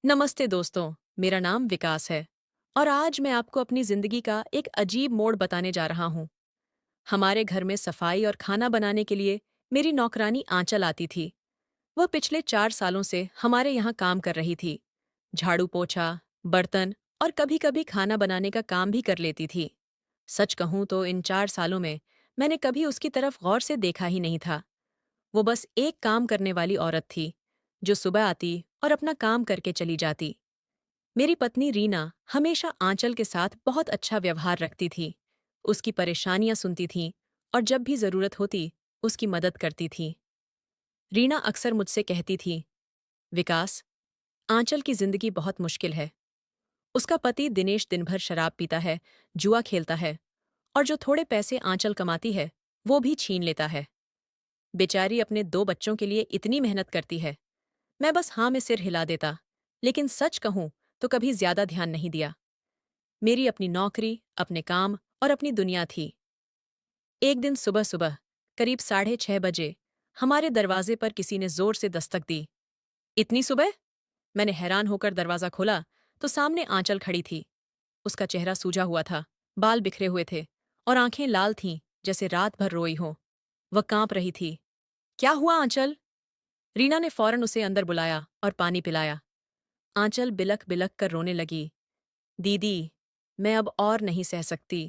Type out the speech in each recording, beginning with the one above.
नमस्ते दोस्तों, मेरा नाम विकास है और आज मैं आपको अपनी जिंदगी का एक अजीब मोड़ बताने जा रहा हूँ। हमारे घर में सफाई और खाना बनाने के लिए मेरी नौकरानी आंचल आती थी। वह पिछले 4 सालों से हमारे यहाँ काम कर रही थी। झाड़ू पोछा, बर्तन और कभी-कभी खाना बनाने का काम भी कर लेती थी। सच कहूँ तो इन 4 सालों में मैंने कभी उसकी तरफ गौर से देखा ही नहीं था। वो बस एक काम करने वाली औरत थी, जो सुबह आती और अपना काम करके चली जाती। मेरी पत्नी रीना हमेशा आंचल के साथ बहुत अच्छा व्यवहार रखती थी। उसकी परेशानियां सुनती थी और जब भी जरूरत होती उसकी मदद करती थी। रीना अक्सर मुझसे कहती थी, विकास, आंचल की जिंदगी बहुत मुश्किल है। उसका पति दिनेश दिन भर शराब पीता है, जुआ खेलता है और जो थोड़े पैसे आंचल कमाती है वो भी छीन लेता है। बेचारी अपने 2 बच्चों के लिए इतनी मेहनत करती है। मैं बस हाँ में सिर हिला देता, लेकिन सच कहूं तो कभी ज्यादा ध्यान नहीं दिया। मेरी अपनी नौकरी, अपने काम और अपनी दुनिया थी। एक दिन सुबह सुबह करीब 6:30 बजे हमारे दरवाजे पर किसी ने जोर से दस्तक दी। इतनी सुबह? मैंने हैरान होकर दरवाजा खोला तो सामने आंचल खड़ी थी। उसका चेहरा सूजा हुआ था, बाल बिखरे हुए थे और आंखें लाल थीं जैसे रात भर रोई हो। वह कांप रही थी। क्या हुआ आंचल? रीना ने फौरन उसे अंदर बुलाया और पानी पिलाया। आंचल बिलख बिलख कर रोने लगी। दीदी, मैं अब और नहीं सह सकती।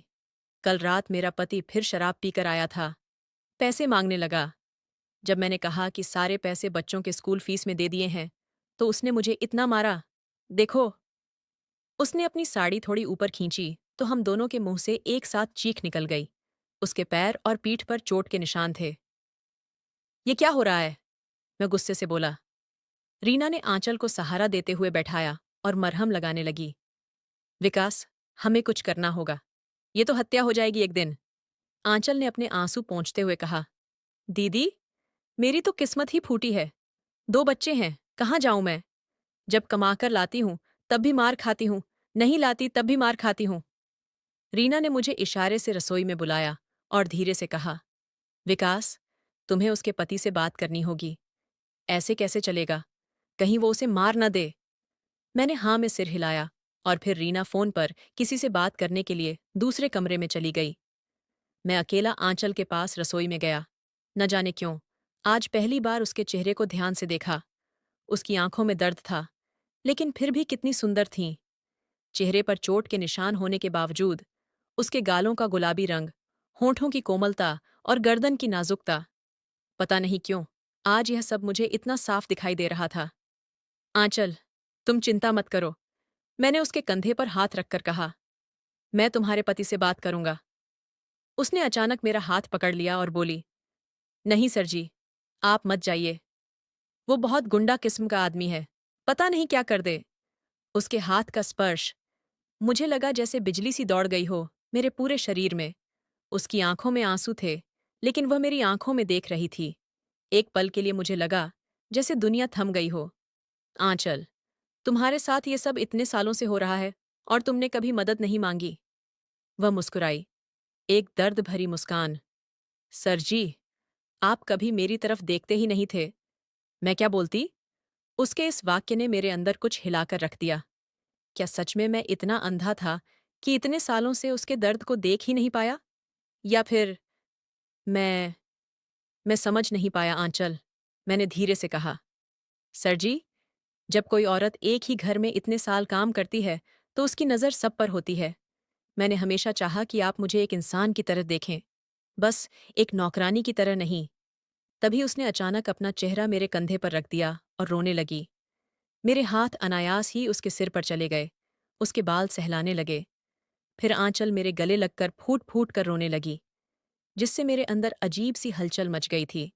कल रात मेरा पति फिर शराब पीकर आया था। पैसे मांगने लगा। जब मैंने कहा कि सारे पैसे बच्चों के स्कूल फीस में दे दिए हैं, तो उसने मुझे इतना मारा। देखो। उसने अपनी साड़ी थोड़ी ऊपर खींची तो हम दोनों के मुंह से एक साथ चीख निकल गई। उसके पैर और पीठ पर चोट के निशान थे। ये क्या हो रहा है? मैं गुस्से से बोला। रीना ने आंचल को सहारा देते हुए बैठाया और मरहम लगाने लगी। विकास, हमें कुछ करना होगा। ये तो हत्या हो जाएगी एक दिन। आंचल ने अपने आंसू पोंछते हुए कहा। दीदी, मेरी तो किस्मत ही फूटी है। 2 बच्चे हैं, कहाँ जाऊं मैं? जब कमाकर लाती हूं तब भी मार खाती हूं, नहीं लाती तब भी मार खाती हूं। रीना ने मुझे इशारे से रसोई में बुलाया और धीरे से कहा, विकास, तुम्हें उसके पति से बात करनी होगी। ऐसे कैसे चलेगा? कहीं वो उसे मार न दे। मैंने हाँ में सिर हिलाया और फिर रीना फोन पर किसी से बात करने के लिए दूसरे कमरे में चली गई। मैं अकेला आंचल के पास रसोई में गया। न जाने क्यों, आज पहली बार उसके चेहरे को ध्यान से देखा। उसकी आंखों में दर्द था, लेकिन फिर भी कितनी सुंदर थीं। चेहरे पर चोट के निशान होने के बावजूद उसके गालों का गुलाबी रंग, होठों की कोमलता और गर्दन की नाजुकता। पता नहीं क्यों, आज यह सब मुझे इतना साफ दिखाई दे रहा था। आंचल, तुम चिंता मत करो। मैंने उसके कंधे पर हाथ रखकर कहा, मैं तुम्हारे पति से बात करूंगा। उसने अचानक मेरा हाथ पकड़ लिया और बोली, नहीं सर जी, आप मत जाइए। वो बहुत गुंडा किस्म का आदमी है, पता नहीं क्या कर दे। उसके हाथ का स्पर्श, मुझे लगा जैसे बिजली सी दौड़ गई हो मेरे पूरे शरीर में। उसकी आंखों में आंसू थे, लेकिन वह मेरी आंखों में देख रही थी। एक पल के लिए मुझे लगा जैसे दुनिया थम गई हो। आंचल, तुम्हारे साथ ये सब इतने सालों से हो रहा है और तुमने कभी मदद नहीं मांगी। वह मुस्कुराई, एक दर्द भरी मुस्कान। सर जी, आप कभी मेरी तरफ देखते ही नहीं थे। मैं क्या बोलती? उसके इस वाक्य ने मेरे अंदर कुछ हिलाकर रख दिया। क्या सच में मैं इतना अंधा था कि इतने सालों से उसके दर्द को देख ही नहीं पाया? या फिर मैं मैं समझ नहीं पाया आंचल। मैंने धीरे से कहा, सर जी, जब कोई औरत एक ही घर में इतने साल काम करती है तो उसकी नज़र सब पर होती है। मैंने हमेशा चाहा कि आप मुझे एक इंसान की तरह देखें, बस एक नौकरानी की तरह नहीं। तभी उसने अचानक अपना चेहरा मेरे कंधे पर रख दिया और रोने लगी। मेरे हाथ अनायास ही उसके सिर पर चले गए। उसके बाल सहलाने लगे। फिर आंचल मेरे गले लगकर फूट फूट कर रोने लगी, जिससे मेरे अंदर अजीब सी हलचल मच गई थी।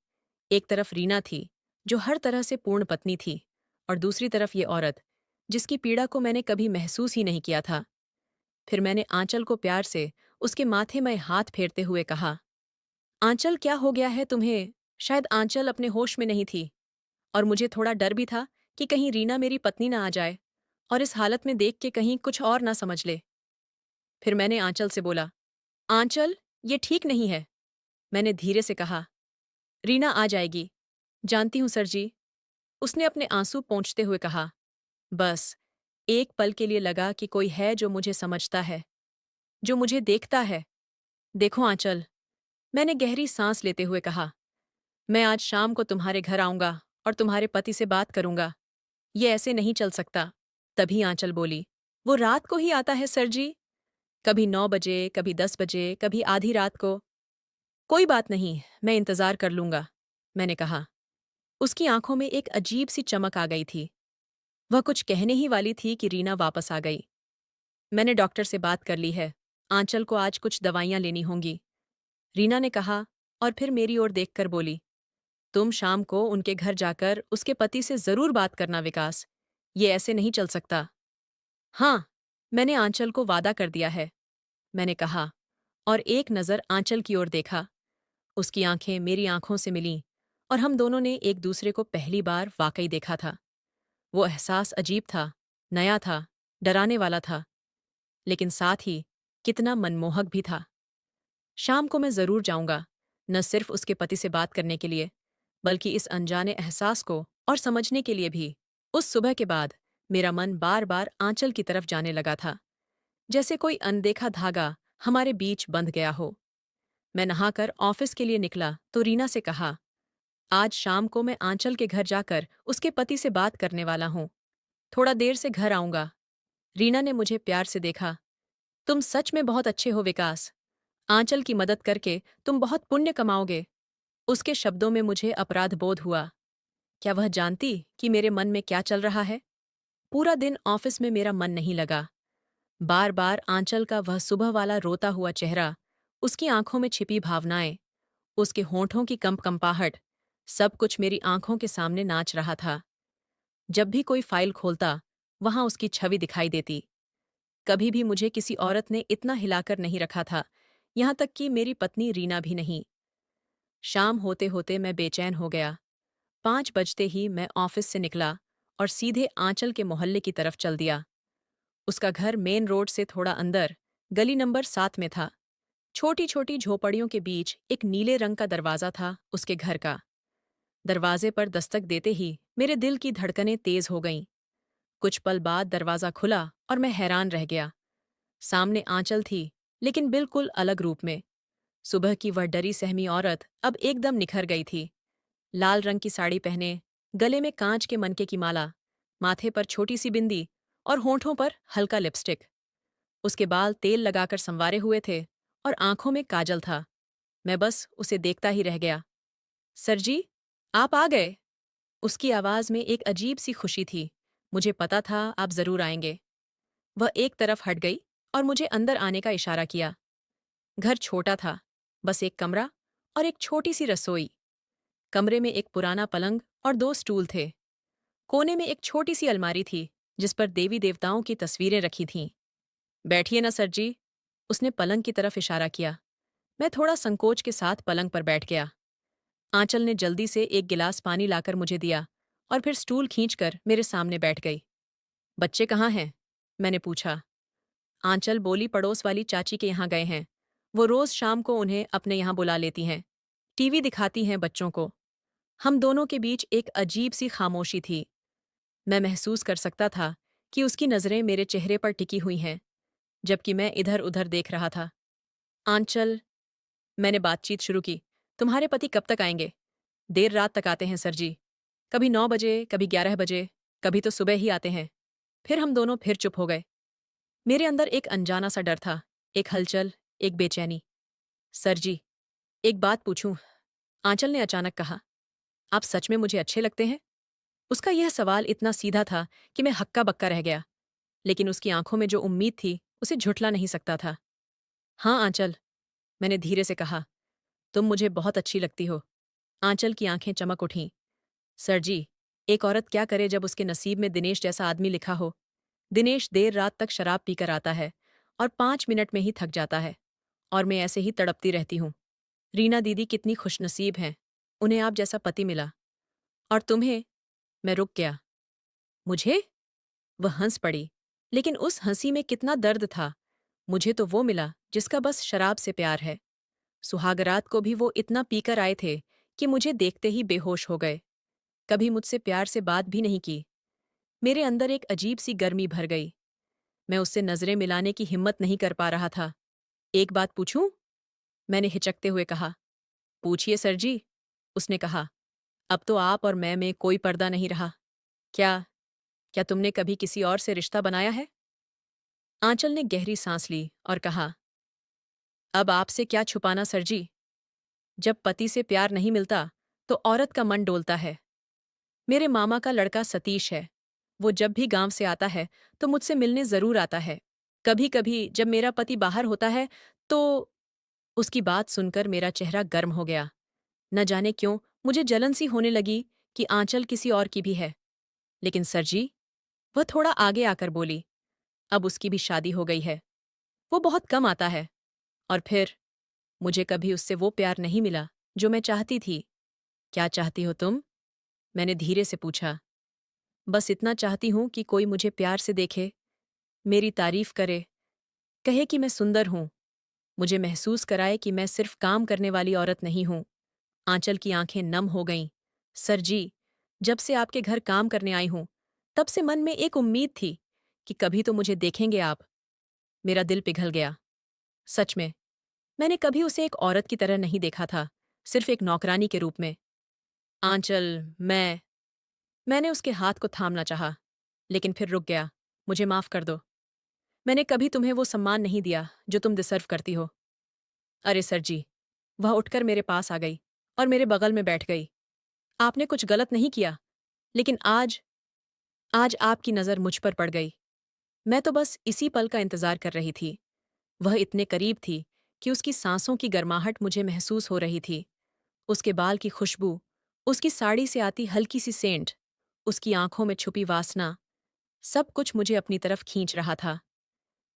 एक तरफ रीना थी, जो हर तरह से पूर्ण पत्नी थी, और दूसरी तरफ ये औरत, जिसकी पीड़ा को मैंने कभी महसूस ही नहीं किया था। फिर मैंने आंचल को प्यार से उसके माथे में हाथ फेरते हुए कहा, आंचल, क्या हो गया है तुम्हें? शायद आंचल अपने होश में नहीं थी और मुझे थोड़ा डर भी था कि कहीं रीना मेरी पत्नी ना आ जाए और इस हालत में देख के कहीं कुछ और ना समझ ले। फिर मैंने आंचल से बोला, आंचल, ये ठीक नहीं है। मैंने धीरे से कहा, रीना आ जाएगी। जानती हूँ सर जी। उसने अपने आंसू पोंछते हुए कहा। बस एक पल के लिए लगा कि कोई है जो मुझे समझता है, जो मुझे देखता है। देखो आंचल, मैंने गहरी सांस लेते हुए कहा, मैं आज शाम को तुम्हारे घर आऊंगा और तुम्हारे पति से बात करूंगा। ये ऐसे नहीं चल सकता। तभी आंचल बोली, वो रात को ही आता है सर जी। कभी 9 बजे, कभी 10 बजे, कभी आधी रात को। कोई बात नहीं, मैं इंतजार कर लूंगा, मैंने कहा। उसकी आंखों में एक अजीब सी चमक आ गई थी। वह कुछ कहने ही वाली थी कि रीना वापस आ गई। मैंने डॉक्टर से बात कर ली है। आंचल को आज कुछ दवाइयां लेनी होंगी, रीना ने कहा, और फिर मेरी ओर देखकर बोली, तुम शाम को उनके घर जाकर उसके पति से जरूर बात करना विकास। ये ऐसे नहीं चल सकता। हाँ, मैंने आंचल को वादा कर दिया है, मैंने कहा, और एक नज़र आंचल की ओर देखा। उसकी आंखें मेरी आंखों से मिलीं और हम दोनों ने एक दूसरे को पहली बार वाकई देखा था। वो एहसास अजीब था, नया था, डराने वाला था, लेकिन साथ ही कितना मनमोहक भी था। शाम को मैं जरूर जाऊंगा, न सिर्फ उसके पति से बात करने के लिए, बल्कि इस अनजाने एहसास को और समझने के लिए भी। उस सुबह के बाद मेरा मन बार बार आंचल की तरफ जाने लगा था, जैसे कोई अनदेखा धागा हमारे बीच बंध गया हो। मैं नहाकर ऑफिस के लिए निकला तो रीना से कहा, आज शाम को मैं आंचल के घर जाकर उसके पति से बात करने वाला हूँ। थोड़ा देर से घर आऊंगा। रीना ने मुझे प्यार से देखा। तुम सच में बहुत अच्छे हो विकास। आंचल की मदद करके तुम बहुत पुण्य कमाओगे। उसके शब्दों में मुझे अपराध बोध हुआ। क्या वह जानती कि मेरे मन में क्या चल रहा है? पूरा दिन ऑफिस में मेरा मन नहीं लगा। बार बार आंचल का वह सुबह वाला रोता हुआ चेहरा, उसकी आंखों में छिपी भावनाएं, उसके होंठों की कंपकंपाहट, सब कुछ मेरी आंखों के सामने नाच रहा था। जब भी कोई फाइल खोलता, वहां उसकी छवि दिखाई देती। कभी भी मुझे किसी औरत ने इतना हिलाकर नहीं रखा था, यहां तक कि मेरी पत्नी रीना भी नहीं। शाम होते होते मैं बेचैन हो गया। 5 बजते ही मैं ऑफिस से निकला और सीधे आंचल के मोहल्ले की तरफ चल दिया। उसका घर मेन रोड से थोड़ा अंदर, गली नंबर 7 में था। छोटी छोटी झोपड़ियों के बीच एक नीले रंग का दरवाजा था उसके घर का। दरवाजे पर दस्तक देते ही मेरे दिल की धड़कनें तेज हो गईं। कुछ पल बाद दरवाजा खुला और मैं हैरान रह गया। सामने आंचल थी, लेकिन बिल्कुल अलग रूप में। सुबह की वह डरी सहमी औरत अब एकदम निखर गई थी। लाल रंग की साड़ी पहने, गले में कांच के मनके की माला, माथे पर छोटी सी बिंदी और होंठों पर हल्का लिपस्टिक। उसके बाल तेल लगाकर संवारे हुए थे और आंखों में काजल था। मैं बस उसे देखता ही रह गया। सर जी, आप आ गए। उसकी आवाज में एक अजीब सी खुशी थी। मुझे पता था आप जरूर आएंगे। वह एक तरफ हट गई और मुझे अंदर आने का इशारा किया। घर छोटा था, बस एक कमरा और एक छोटी सी रसोई। कमरे में एक पुराना पलंग और 2 स्टूल थे। कोने में एक छोटी सी अलमारी थी, जिस पर देवी देवताओं की तस्वीरें रखी थीं। बैठिए ना सर जी, उसने पलंग की तरफ इशारा किया। मैं थोड़ा संकोच के साथ पलंग पर बैठ गया। आंचल ने जल्दी से एक गिलास पानी लाकर मुझे दिया और फिर स्टूल खींचकर मेरे सामने बैठ गई। बच्चे कहाँ हैं? मैंने पूछा। आंचल बोली, पड़ोस वाली चाची के यहाँ गए हैं। वो रोज शाम को उन्हें अपने यहाँ बुला लेती हैं। टीवी दिखाती हैं बच्चों को। हम दोनों के बीच एक अजीब सी खामोशी थी। मैं महसूस कर सकता था कि उसकी नज़रें मेरे चेहरे पर टिकी हुई हैं, जबकि मैं इधर उधर देख रहा था। आंचल, मैंने बातचीत शुरू की, तुम्हारे पति कब तक आएंगे? देर रात तक आते हैं सर जी। कभी 9 बजे, कभी 11 बजे, कभी तो सुबह ही आते हैं। फिर हम दोनों फिर चुप हो गए। मेरे अंदर एक अनजाना सा डर था, एक हलचल, एक बेचैनी। सर जी, एक बात पूछूं? आंचल ने अचानक कहा, आप सच में मुझे अच्छे लगते हैं? उसका यह सवाल इतना सीधा था कि मैं हक्का बक्का रह गया, लेकिन उसकी आंखों में जो उम्मीद थी, उसे झुठला नहीं सकता था। हाँ आंचल, मैंने धीरे से कहा, तुम मुझे बहुत अच्छी लगती हो। आंचल की आंखें चमक उठीं। सर जी, एक औरत क्या करे जब उसके नसीब में दिनेश जैसा आदमी लिखा हो? दिनेश देर रात तक शराब पीकर आता है और 5 मिनट में ही थक जाता है, और मैं ऐसे ही तड़पती रहती हूँ। रीना दीदी कितनी खुशनसीब हैं, उन्हें आप जैसा पति मिला। और तुम्हें? मैं रुक गया। मुझे? वह हंस पड़ी, लेकिन उस हंसी में कितना दर्द था। मुझे तो वो मिला जिसका बस शराब से प्यार है। सुहागरात को भी वो इतना पीकर आए थे कि मुझे देखते ही बेहोश हो गए। कभी मुझसे प्यार से बात भी नहीं की। मेरे अंदर एक अजीब सी गर्मी भर गई। मैं उससे नजरें मिलाने की हिम्मत नहीं कर पा रहा था। एक बात पूछूं? मैंने हिचकते हुए कहा। पूछिए सर जी, उसने कहा। अब तो आप और मैं में कोई पर्दा नहीं रहा। क्या क्या तुमने कभी किसी और से रिश्ता बनाया है? आंचल ने गहरी सांस ली और कहा, अब आपसे क्या छुपाना सर जी। जब पति से प्यार नहीं मिलता तो औरत का मन डोलता है। मेरे मामा का लड़का सतीश है। वो जब भी गांव से आता है तो मुझसे मिलने जरूर आता है। कभी कभी जब मेरा पति बाहर होता है तो उसकी बात सुनकर मेरा चेहरा गर्म हो गया। न जाने क्यों मुझे जलन सी होने लगी कि आंचल किसी और की भी है। लेकिन सर जी, वह थोड़ा आगे आकर बोली, अब उसकी भी शादी हो गई है। वो बहुत कम आता है। और फिर मुझे कभी उससे वो प्यार नहीं मिला जो मैं चाहती थी। क्या चाहती हो तुम? मैंने धीरे से पूछा। बस इतना चाहती हूं कि कोई मुझे प्यार से देखे, मेरी तारीफ करे, कहे कि मैं सुंदर हूं, मुझे महसूस कराए कि मैं सिर्फ काम करने वाली औरत नहीं हूं। आंचल की आंखें नम हो गईं। सर जी, जब से आपके घर काम करने आई हूं, तब से मन में एक उम्मीद थी कि कभी तो मुझे देखेंगे आप। मेरा दिल पिघल गया। सच में, मैंने कभी उसे एक औरत की तरह नहीं देखा था, सिर्फ एक नौकरानी के रूप में। आंचल, मैंने उसके हाथ को थामना चाहा, लेकिन फिर रुक गया। मुझे माफ कर दो। मैंने कभी तुम्हें वो सम्मान नहीं दिया जो तुम डिसर्व करती हो। अरे सर जी, वह उठकर मेरे पास आ गई और मेरे बगल में बैठ गई। आपने कुछ गलत नहीं किया, लेकिन आज आज आपकी नज़र मुझ पर पड़ गई। मैं तो बस इसी पल का इंतज़ार कर रही थी। वह इतने करीब थी कि उसकी सांसों की गर्माहट मुझे महसूस हो रही थी। उसके बाल की खुशबू, उसकी साड़ी से आती हल्की सी सेंट, उसकी आंखों में छुपी वासना, सब कुछ मुझे अपनी तरफ खींच रहा था।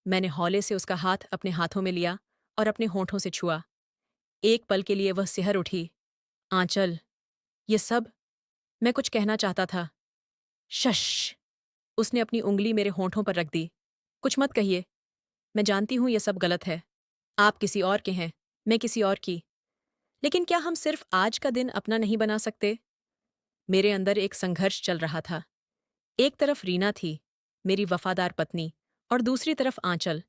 मैंने हौले से उसका हाथ अपने हाथों में लिया और अपने होंठों से छुआ। एक पल के लिए वह सिहर उठी। आंचल, ये सब मैं कुछ कहना चाहता था। शश! उसने अपनी उंगली मेरे होंठों पर रख दी। कुछ मत कहिए। मैं जानती हूं ये सब गलत है। आप किसी और के हैं, मैं किसी और की। लेकिन क्या हम सिर्फ आज का दिन अपना नहीं बना सकते? मेरे अंदर एक संघर्ष चल रहा था। एक तरफ रीना थी, मेरी वफादार पत्नी, और दूसरी तरफ आंचल,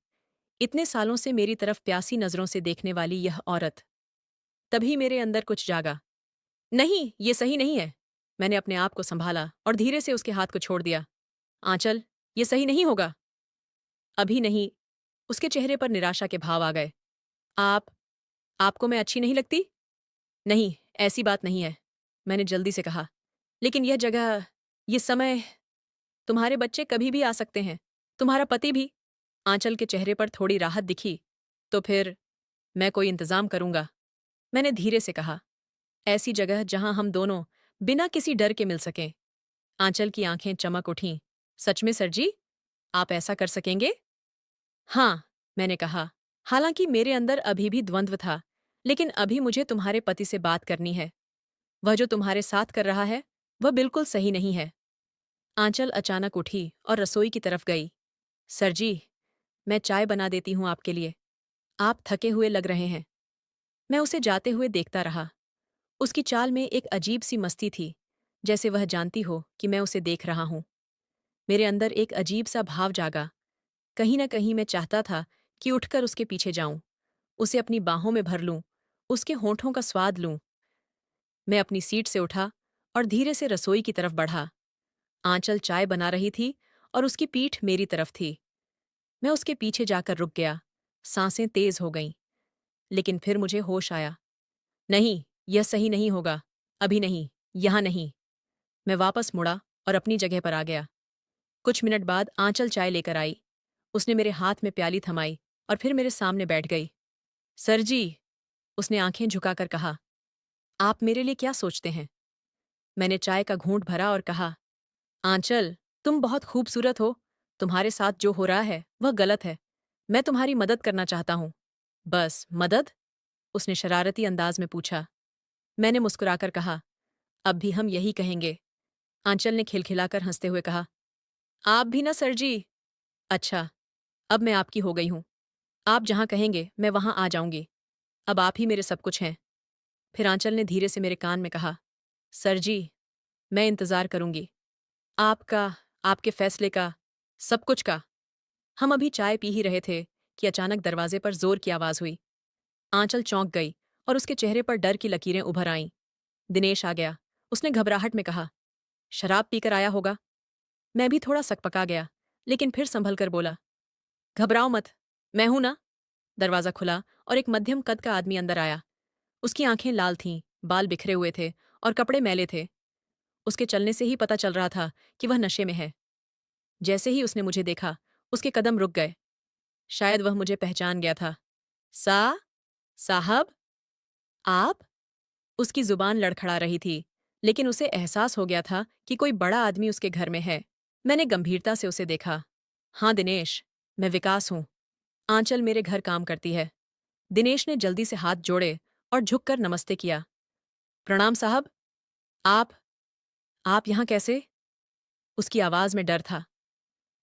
इतने सालों से मेरी तरफ प्यासी नजरों से देखने वाली यह औरत। तभी मेरे अंदर कुछ जागा। नहीं, ये सही नहीं है। मैंने अपने आप को संभाला और धीरे से उसके हाथ को छोड़ दिया। आंचल, ये सही नहीं होगा। अभी नहीं। उसके चेहरे पर निराशा के भाव आ गए। आप आपको मैं अच्छी नहीं लगती? नहीं, ऐसी बात नहीं है, मैंने जल्दी से कहा। लेकिन यह जगह, ये समय, तुम्हारे बच्चे कभी भी आ सकते हैं, तुम्हारा पति भी। आंचल के चेहरे पर थोड़ी राहत दिखी। तो फिर मैं कोई इंतजाम करूंगा, मैंने धीरे से कहा। ऐसी जगह जहां हम दोनों बिना किसी डर के मिल सकें। आंचल की आंखें चमक उठीं। सच में सर जी, आप ऐसा कर सकेंगे? हाँ, मैंने कहा। हालांकि मेरे अंदर अभी भी द्वंद्व था, लेकिन अभी मुझे तुम्हारे पति से बात करनी है। वह जो तुम्हारे साथ कर रहा है, वह बिल्कुल सही नहीं है। आंचल अचानक उठी और रसोई की तरफ गई। सर जी, मैं चाय बना देती हूँ आपके लिए। आप थके हुए लग रहे हैं। मैं उसे जाते हुए देखता रहा। उसकी चाल में एक अजीब सी मस्ती थी, जैसे वह जानती हो कि मैं उसे देख रहा हूं। मेरे अंदर एक अजीब सा भाव जागा। कहीं न कहीं मैं चाहता था कि उठकर उसके पीछे जाऊं, उसे अपनी बाहों में भर लूं, उसके होंठों का स्वाद लूं। मैं अपनी सीट से उठा और धीरे से रसोई की तरफ बढ़ा। आंचल चाय बना रही थी और उसकी पीठ मेरी तरफ थी। मैं उसके पीछे जाकर रुक गया। सांसें तेज हो गईं। लेकिन फिर मुझे होश आया। नहीं, यह सही नहीं होगा। अभी नहीं, यहां नहीं। मैं वापस मुड़ा और अपनी जगह पर आ गया। कुछ मिनट बाद आंचल चाय लेकर आई। उसने मेरे हाथ में प्याली थमाई और फिर मेरे सामने बैठ गई। सर जी, उसने आंखें झुकाकर कहा, आप मेरे लिए क्या सोचते हैं? मैंने चाय का घूंट भरा और कहा, आंचल, तुम बहुत खूबसूरत हो। तुम्हारे साथ जो हो रहा है वह गलत है। मैं तुम्हारी मदद करना चाहता हूं। बस मदद? उसने शरारती अंदाज में पूछा। मैंने मुस्कुराकर कहा, अब भी हम यही कहेंगे। आंचल ने खिलखिलाकर हंसते हुए कहा, आप भी ना सर जी। अच्छा, अब मैं आपकी हो गई हूं। आप जहां कहेंगे मैं वहां आ जाऊंगी। अब आप ही मेरे सब कुछ हैं। फिर आंचल ने धीरे से मेरे कान में कहा, सर जी, मैं इंतजार करूंगी। आपका आपके फैसले का, सब कुछ का। हम अभी चाय पी ही रहे थे कि अचानक दरवाजे पर जोर की आवाज हुई। आंचल चौंक गई और उसके चेहरे पर डर की लकीरें उभर आईं। दिनेश आ गया। उसने घबराहट में कहा, शराब पीकर आया होगा। मैं भी थोड़ा सकपका गया, लेकिन फिर संभल कर बोला, घबराओ मत, मैं हूं ना। दरवाजा खुला और एक मध्यम कद का आदमी अंदर आया। उसकी आंखें लाल थीं, बाल बिखरे हुए थे और कपड़े मैले थे। उसके चलने से ही पता चल रहा था कि वह नशे में है। जैसे ही उसने मुझे देखा, उसके कदम रुक गए। शायद वह मुझे पहचान गया था। सा साहब, आप? उसकी जुबान लड़खड़ा रही थी, लेकिन उसे एहसास हो गया था कि कोई बड़ा आदमी उसके घर में है। मैंने गंभीरता से उसे देखा। हाँ दिनेश, मैं विकास हूं। आंचल मेरे घर काम करती है। दिनेश ने जल्दी से हाथ जोड़े और झुककर नमस्ते किया। प्रणाम साहब। आप आप यहां कैसे? उसकी आवाज में डर था।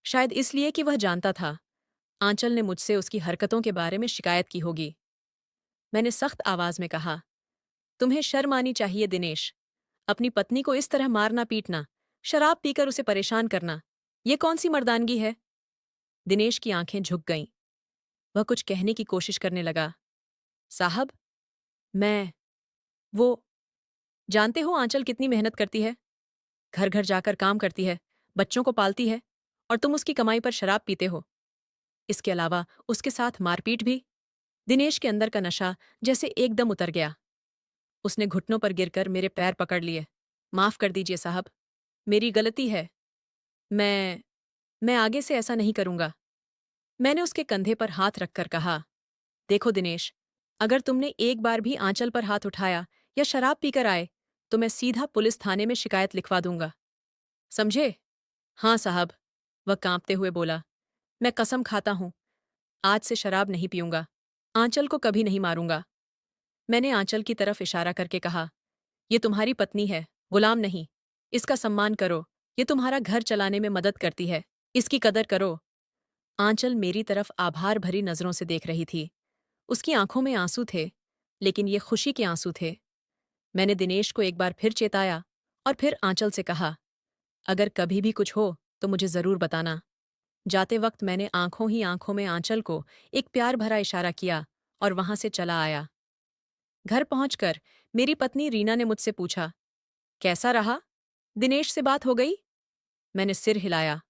शायद इसलिए कि वह जानता था आंचल ने मुझसे उसकी हरकतों के बारे में शिकायत की होगी। मैंने सख्त आवाज में कहा, तुम्हें शर्म आनी चाहिए दिनेश। अपनी पत्नी को इस तरह मारना पीटना, शराब पीकर उसे परेशान करना, ये कौन सी मर्दानगी है? दिनेश की आंखें झुक गईं। वह कुछ कहने की कोशिश करने लगा। साहब, मैं वो जानते हो आंचल कितनी मेहनत करती है, घर घर जाकर काम करती है, बच्चों को पालती है, और तुम उसकी कमाई पर शराब पीते हो। इसके अलावा उसके साथ मारपीट भी। दिनेश के अंदर का नशा जैसे एकदम उतर गया। उसने घुटनों पर गिरकर मेरे पैर पकड़ लिए। माफ कर दीजिए साहब, मेरी गलती है। मैं मैं आगे से ऐसा नहीं करूंगा। मैंने उसके कंधे पर हाथ रखकर कहा, देखो दिनेश, अगर तुमने एक बार भी आंचल पर हाथ उठाया या शराब पीकर आए, तो मैं सीधा पुलिस थाने में शिकायत लिखवा दूंगा। समझे? हाँ साहब, वह कांपते हुए बोला। मैं कसम खाता हूं, आज से शराब नहीं पीऊंगा। आंचल को कभी नहीं मारूंगा। मैंने आंचल की तरफ इशारा करके कहा, ये तुम्हारी पत्नी है, गुलाम नहीं। इसका सम्मान करो, ये तुम्हारा घर चलाने में मदद करती है। इसकी कदर करो। आंचल मेरी तरफ आभार भरी नजरों से देख रही थी। उसकी आंखों में आंसू थे, लेकिन ये खुशी के आंसू थे। मैंने दिनेश को एक बार फिर चेताया और फिर आंचल से कहा, अगर कभी भी कुछ हो तो मुझे जरूर बताना। जाते वक्त मैंने आंखों ही आंखों में आंचल को एक प्यार भरा इशारा किया और वहां से चला आया। घर पहुंचकर मेरी पत्नी रीना ने मुझसे पूछा, कैसा रहा? दिनेश से बात हो गई? मैंने सिर हिलाया।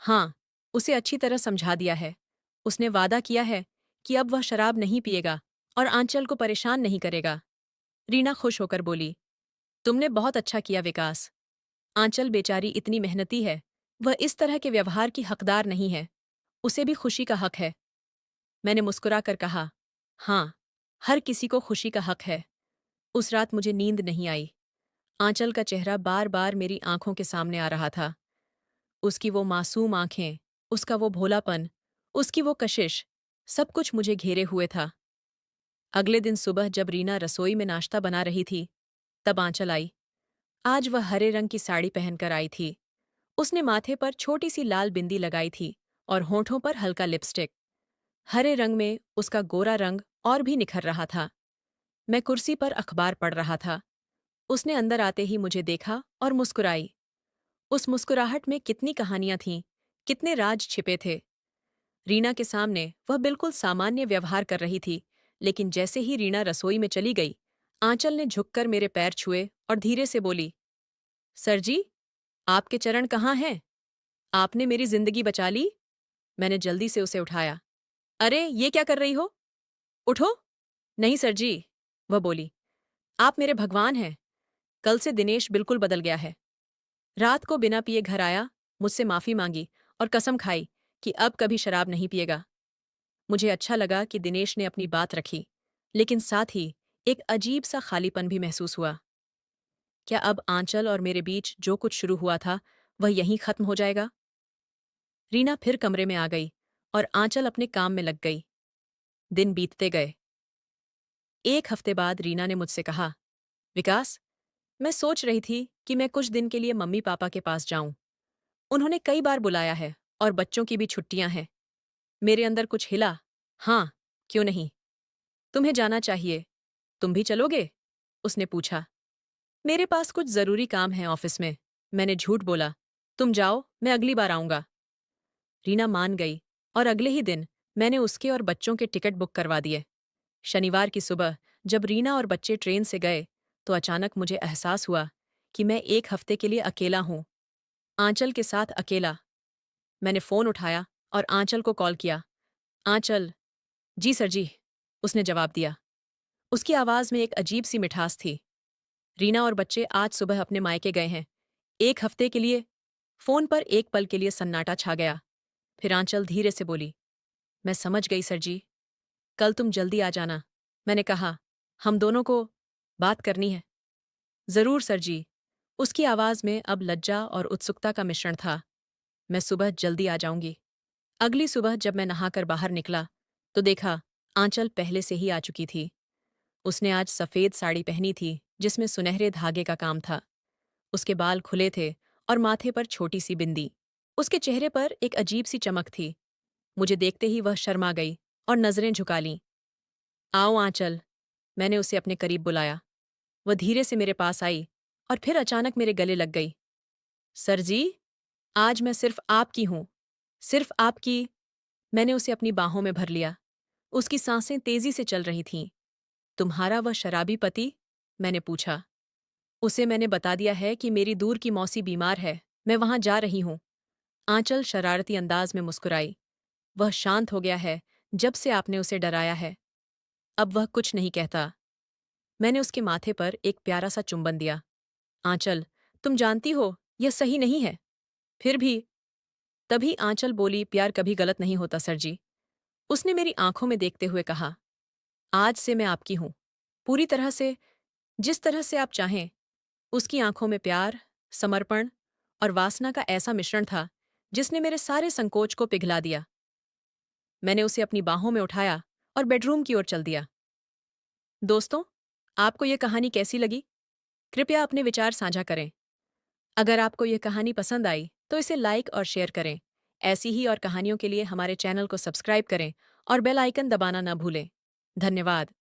हाँ, उसे अच्छी तरह समझा दिया है। उसने वादा किया है कि अब वह शराब नहीं पिएगा और आंचल को परेशान नहीं करेगा। रीना खुश होकर बोली, तुमने बहुत अच्छा किया विकास। आंचल बेचारी इतनी मेहनती है, वह इस तरह के व्यवहार की हकदार नहीं है। उसे भी खुशी का हक है। मैंने मुस्कुराकर कहा, हाँ, हर किसी को खुशी का हक है। उस रात मुझे नींद नहीं आई। आंचल का चेहरा बार बार मेरी आंखों के सामने आ रहा था। उसकी वो मासूम आंखें, उसका वो भोलापन, उसकी वो कशिश, सब कुछ मुझे घेरे हुए था। अगले दिन सुबह जब रीना रसोई में नाश्ता बना रही थी, तब आंचल आई। आज वह हरे रंग की साड़ी पहनकर आई थी। उसने माथे पर छोटी सी लाल बिंदी लगाई थी और होठों पर हल्का लिपस्टिक। हरे रंग में उसका गोरा रंग और भी निखर रहा था। मैं कुर्सी पर अखबार पढ़ रहा था। उसने अंदर आते ही मुझे देखा और मुस्कुराई। उस मुस्कुराहट में कितनी कहानियां थीं, कितने राज छिपे थे। रीना के सामने वह बिल्कुल सामान्य व्यवहार कर रही थी, लेकिन जैसे ही रीना रसोई में चली गई, आंचल ने झुककर मेरे पैर छुए और धीरे से बोली, सर जी, आपके चरण कहाँ हैं? आपने मेरी जिंदगी बचा ली। मैंने जल्दी से उसे उठाया। अरे, ये क्या कर रही हो? उठो। नहीं सर जी, वह बोली, आप मेरे भगवान हैं। कल से दिनेश बिल्कुल बदल गया है। रात को बिना पिए घर आया, मुझसे माफी मांगी और कसम खाई कि अब कभी शराब नहीं पिएगा। मुझे अच्छा लगा कि दिनेश ने अपनी बात रखी, लेकिन साथ ही एक अजीब सा खालीपन भी महसूस हुआ। क्या अब आंचल और मेरे बीच जो कुछ शुरू हुआ था, वह यहीं खत्म हो जाएगा? रीना फिर कमरे में आ गई और आंचल अपने काम में लग गई। दिन बीतते गए। एक हफ्ते बाद रीना ने मुझसे कहा, विकास, मैं सोच रही थी कि मैं कुछ दिन के लिए मम्मी पापा के पास जाऊं। उन्होंने कई बार बुलाया है और बच्चों की भी छुट्टियां हैं। मेरे अंदर कुछ हिला। हाँ, क्यों नहीं? तुम्हें जाना चाहिए। तुम भी चलोगे? उसने पूछा। मेरे पास कुछ जरूरी काम है ऑफिस में। मैंने झूठ बोला। तुम जाओ, मैं अगली बार आऊँगा। रीना मान गई और अगले ही दिन मैंने उसके और बच्चों के टिकट बुक करवा दिए। शनिवार की सुबह जब रीना और बच्चे ट्रेन से गए तो अचानक मुझे एहसास हुआ कि मैं एक हफ्ते के लिए अकेला हूँ। आंचल के साथ अकेला। मैंने फ़ोन उठाया और आंचल को कॉल किया। आंचल। जी सर जी, उसने जवाब दिया। उसकी आवाज़ में एक अजीब सी मिठास थी। रीना और बच्चे आज सुबह अपने मायके गए हैं। एक हफ्ते के लिए। फ़ोन पर एक पल के लिए सन्नाटा छा गया। फिर आंचल धीरे से बोली, मैं समझ गई सर जी। कल तुम जल्दी आ जाना। मैंने कहा, हम दोनों को बात करनी है। ज़रूर सर जी। उसकी आवाज़ में अब लज्जा और उत्सुकता का मिश्रण था। मैं सुबह जल्दी आ जाऊंगी। अगली सुबह जब मैं नहाकर बाहर निकला तो देखा आंचल पहले से ही आ चुकी थी। उसने आज सफ़ेद साड़ी पहनी थी जिसमें सुनहरे धागे का काम था। उसके बाल खुले थे और माथे पर छोटी सी बिंदी। उसके चेहरे पर एक अजीब सी चमक थी। मुझे देखते ही वह शर्मा गई और नज़रें झुका लीं। आओ आंचल। मैंने उसे अपने करीब बुलाया। वह धीरे से मेरे पास आई और फिर अचानक मेरे गले लग गई। सर जी, आज मैं सिर्फ आपकी हूं। सिर्फ आपकी। मैंने उसे अपनी बाहों में भर लिया। उसकी सांसें तेजी से चल रही थीं। तुम्हारा वह शराबी पति? मैंने पूछा। उसे मैंने बता दिया है कि मेरी दूर की मौसी बीमार है, मैं वहां जा रही हूं। आंचल शरारती अंदाज में मुस्कुराई। वह शांत हो गया है जब से आपने उसे डराया है। अब वह कुछ नहीं कहता। मैंने उसके माथे पर एक प्यारा सा चुंबन दिया। आंचल, तुम जानती हो यह सही नहीं है। फिर भी। तभी आंचल बोली, प्यार कभी गलत नहीं होता सर जी। उसने मेरी आंखों में देखते हुए कहा, आज से मैं आपकी हूं। पूरी तरह से, जिस तरह से आप चाहें। उसकी आंखों में प्यार, समर्पण और वासना का ऐसा मिश्रण था जिसने मेरे सारे संकोच को पिघला दिया। मैंने उसे अपनी बाहों में उठाया और बेडरूम की ओर चल दिया। दोस्तों, आपको यह कहानी कैसी लगी? कृपया अपने विचार साझा करें। अगर आपको यह कहानी पसंद आई तो इसे लाइक और शेयर करें। ऐसी ही और कहानियों के लिए हमारे चैनल को सब्सक्राइब करें और बेल आइकन दबाना न भूलें। धन्यवाद।